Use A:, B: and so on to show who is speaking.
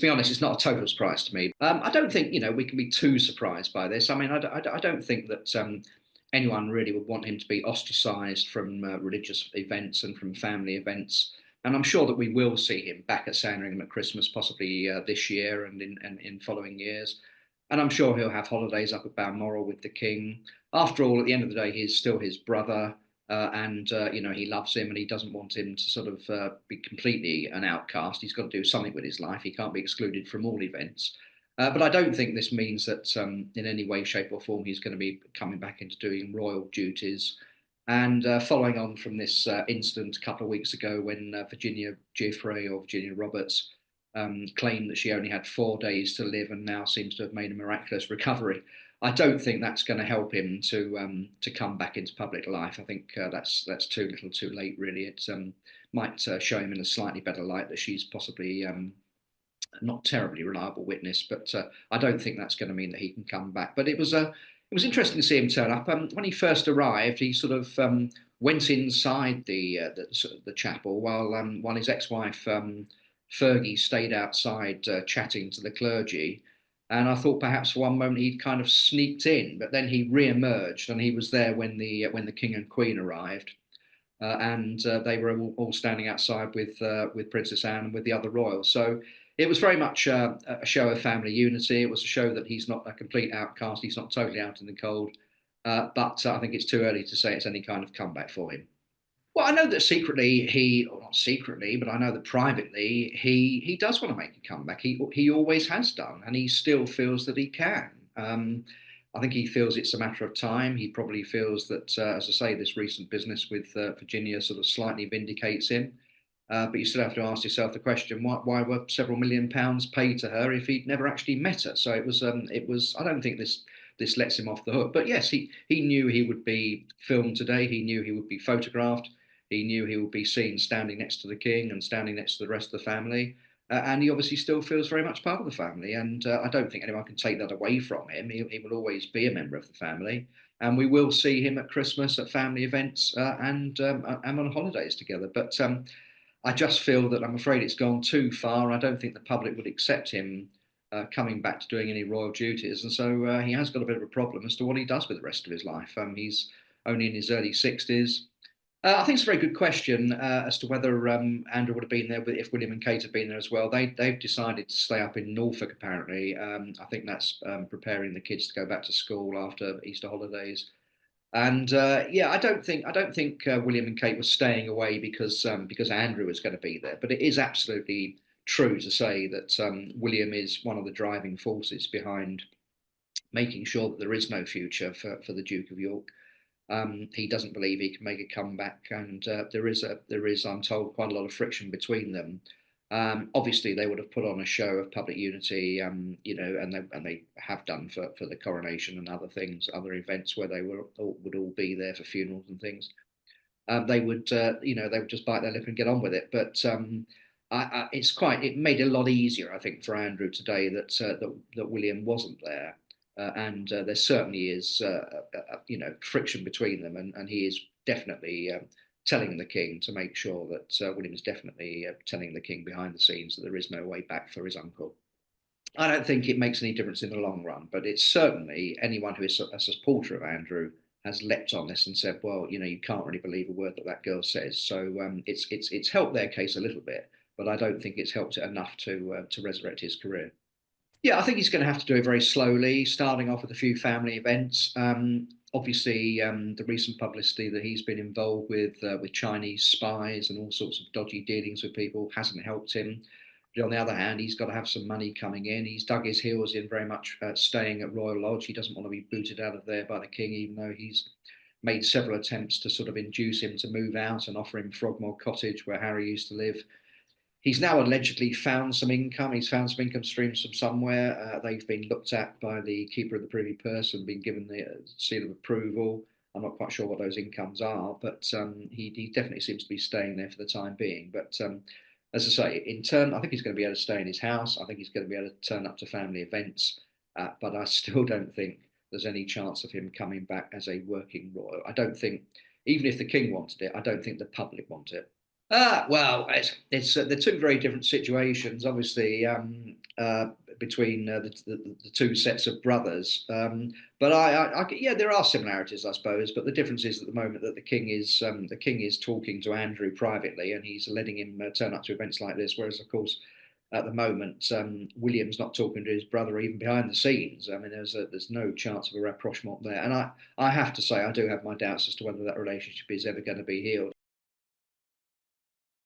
A: to be honest, it's not a total surprise to me. I don't think, we can be too surprised by this. I mean, I don't think that anyone really would want him to be ostracised from religious events and from family events. And I'm sure that we will see him back at Sandringham at Christmas, possibly this year and in following years. And I'm sure he'll have holidays up at Balmoral with the King. After all, at the end of the day, he's still his brother. He loves him and he doesn't want him to sort of be completely an outcast. He's got to do something with his life. He can't be excluded from all events. But I don't think this means that in any way, shape, or form he's going to be coming back into doing royal duties. And following on from this incident a couple of weeks ago when Virginia Giuffre or Virginia Roberts claimed that she only had 4 days to live and now seems to have made a miraculous recovery. I don't think that's going to help him to come back into public life. I think that's too little, too late. Really, it might show him in a slightly better light that she's possibly not terribly reliable witness, but I don't think that's going to mean that he can come back. But it was interesting to see him turn up. When he first arrived, he sort of went inside the chapel while his ex-wife Fergie stayed outside chatting to the clergy. And I thought perhaps for one moment he'd kind of sneaked in, but then he re-emerged and he was there when the King and Queen arrived. And they were all standing outside with Princess Anne and with the other royals. So it was very much a show of family unity. It was a show that he's not a complete outcast. He's not totally out in the cold. But I think it's too early to say it's any kind of comeback for him. Well, I know that secretly or not secretly, but I know that privately he does want to make a comeback. He always has done, and he still feels that he can. I think he feels it's a matter of time. He probably feels that, as I say, this recent business with Virginia sort of slightly vindicates him. But you still have to ask yourself the question: why were several £1 million paid to her if he'd never actually met her? So it was. I don't think this lets him off the hook. But yes, he knew he would be filmed today. He knew he would be photographed. He knew he would be seen standing next to the king and standing next to the rest of the family. And he obviously still feels very much part of the family. And I don't think anyone can take that away from him. He will always be a member of the family. And we will see him at Christmas, at family events, and on holidays together. But I just feel that I'm afraid it's gone too far. I don't think the public would accept him coming back to doing any royal duties. And so he has got a bit of a problem as to what he does with the rest of his life. He's only in his early 60s. I think it's a very good question as to whether Andrew would have been there if William and Kate had been there as well. They've decided to stay up in Norfolk apparently. I think that's preparing the kids to go back to school after Easter holidays. And yeah, I don't think William and Kate were staying away because Andrew was going to be there. But it is absolutely true to say that William is one of the driving forces behind making sure that there is no future for the Duke of York. He doesn't believe he can make a comeback, and there is, I'm told, quite a lot of friction between them. Obviously, they would have put on a show of public unity, and they have done for the coronation and other things, other events where would all be there for funerals and things. They would just bite their lip and get on with it. But it made it a lot easier, I think, for Andrew today that William wasn't there. And there certainly is, friction between them, and he is definitely telling the king to make sure that William is definitely telling the king behind the scenes that there is no way back for his uncle. I don't think it makes any difference in the long run, but it's certainly anyone who is a supporter of Andrew has leapt on this and said, well, you can't really believe a word that girl says. So it's helped their case a little bit, but I don't think it's helped it enough to resurrect his career. Yeah, I think he's going to have to do it very slowly, starting off with a few family events. Obviously, the recent publicity that he's been involved with Chinese spies and all sorts of dodgy dealings with people hasn't helped him. But on the other hand, he's got to have some money coming in. He's dug his heels in very much staying at Royal Lodge. He doesn't want to be booted out of there by the king, even though he's made several attempts to sort of induce him to move out and offer him Frogmore Cottage, where Harry used to live. He's now allegedly found some income. He's found some income streams from somewhere. They've been looked at by the Keeper of the Privy Purse and been given the seal of approval. I'm not quite sure what those incomes are, but he definitely seems to be staying there for the time being. But as I say, in turn, I think he's going to be able to stay in his house. I think he's going to be able to turn up to family events. But I still don't think there's any chance of him coming back as a working royal. I don't think, even if the king wanted it, I don't think the public want it. Well, it's they're two very different situations, obviously, between the two sets of brothers. But yeah, there are similarities, I suppose. But the difference is at the moment that the king is talking to Andrew privately, and he's letting him turn up to events like this. Whereas, of course, at the moment, William's not talking to his brother even behind the scenes. I mean, there's no chance of a rapprochement there. And I have to say, I do have my doubts as to whether that relationship is ever going to be healed.